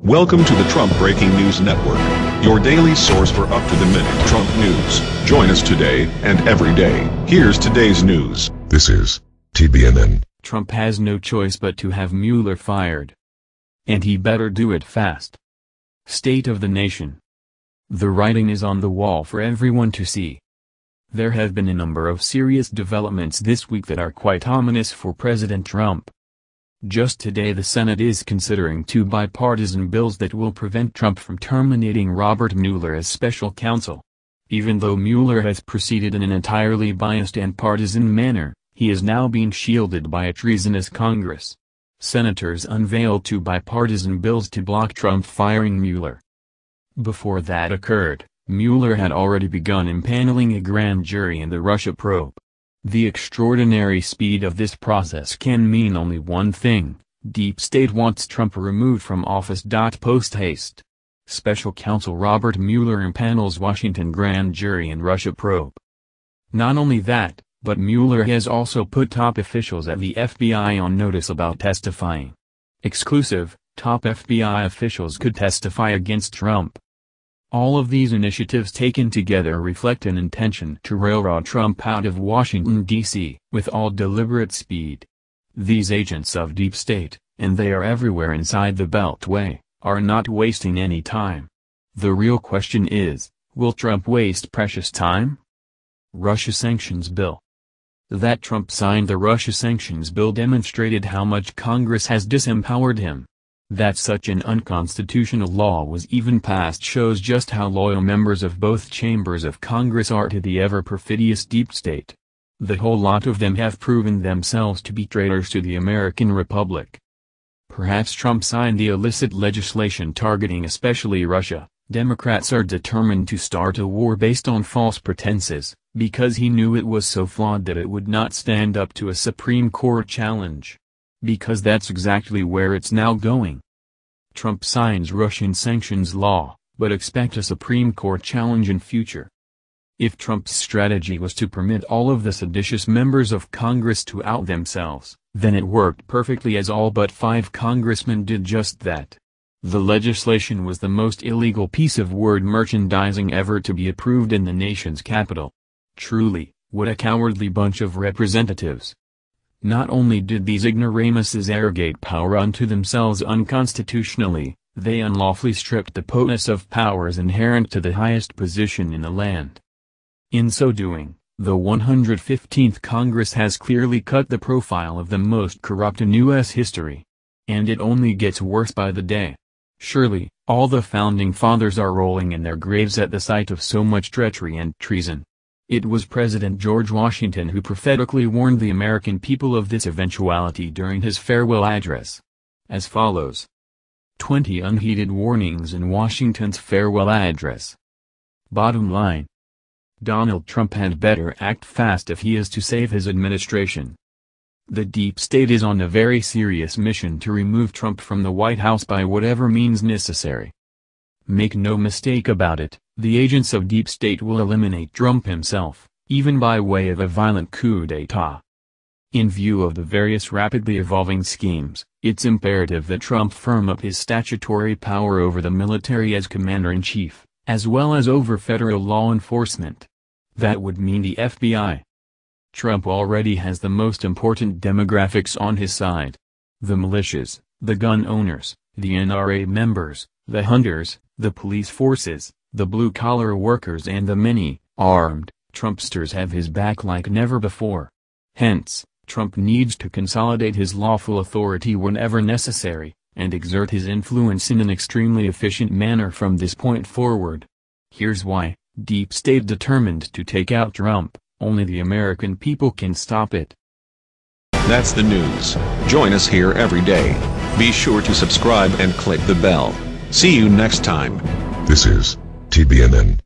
Welcome to the Trump Breaking News Network, your daily source for up-to-the-minute Trump news. Join us today and every day. Here's today's news. This is TBNN. Trump has no choice but to have Mueller fired. And he better do it fast. State of the nation. The writing is on the wall for everyone to see. There have been a number of serious developments this week that are quite ominous for President Trump. Just today the Senate is considering two bipartisan bills that will prevent Trump from terminating Robert Mueller as special counsel. Even though Mueller has proceeded in an entirely biased and partisan manner, he is now being shielded by a treasonous Congress. Senators unveiled two bipartisan bills to block Trump firing Mueller. Before that occurred, Mueller had already begun impanelling a grand jury in the Russia probe. The extraordinary speed of this process can mean only one thing: Deep State wants Trump removed from office. Post haste. Special Counsel Robert Mueller impanels Washington grand jury in Russia probe. Not only that, but Mueller has also put top officials at the FBI on notice about testifying. Exclusive: top FBI officials could testify against Trump. All of these initiatives taken together reflect an intention to railroad Trump out of Washington, D.C., with all deliberate speed. These agents of Deep State, and they are everywhere inside the Beltway, are not wasting any time. The real question is, will Trump waste precious time? Russia Sanctions Bill. That Trump signed the Russia Sanctions Bill demonstrated how much Congress has disempowered him. That such an unconstitutional law was even passed shows just how loyal members of both chambers of Congress are to the ever-perfidious Deep State. The whole lot of them have proven themselves to be traitors to the American Republic. Perhaps Trump signed the illicit legislation targeting especially Russia. Democrats are determined to start a war based on false pretenses, because he knew it was so flawed that it would not stand up to a Supreme Court challenge. Because that's exactly where it's now going. Trump signs Russian sanctions law, but expect a Supreme Court challenge in future. If Trump's strategy was to permit all of the seditious members of Congress to out themselves, then it worked perfectly, as all but 5 congressmen did just that. The legislation was the most illegal piece of word merchandising ever to be approved in the nation's capital. Truly, what a cowardly bunch of representatives. Not only did these ignoramuses arrogate power unto themselves unconstitutionally, they unlawfully stripped the POTUS of powers inherent to the highest position in the land. In so doing, the 115th Congress has clearly cut the profile of the most corrupt in U.S. history. And it only gets worse by the day. Surely, all the Founding Fathers are rolling in their graves at the sight of so much treachery and treason. It was President George Washington who prophetically warned the American people of this eventuality during his farewell address. As follows. 20 unheeded warnings in Washington's farewell address. Bottom line. Donald Trump had better act fast if he is to save his administration. The Deep State is on a very serious mission to remove Trump from the White House by whatever means necessary. Make no mistake about it, the agents of Deep State will eliminate Trump himself, even by way of a violent coup d'état. In view of the various rapidly evolving schemes, it's imperative that Trump firm up his statutory power over the military as commander-in-chief, as well as over federal law enforcement. That would mean the FBI. Trump already has the most important demographics on his side. The militias, the gun owners, the NRA members, the hunters, the police forces, the blue-collar workers, and the many, armed, Trumpsters have his back like never before. Hence, Trump needs to consolidate his lawful authority whenever necessary, and exert his influence in an extremely efficient manner from this point forward. Here's why: Deep State determined to take out Trump, only the American people can stop it. That's the news. Join us here every day. Be sure to subscribe and click the bell. See you next time. This is TBNN.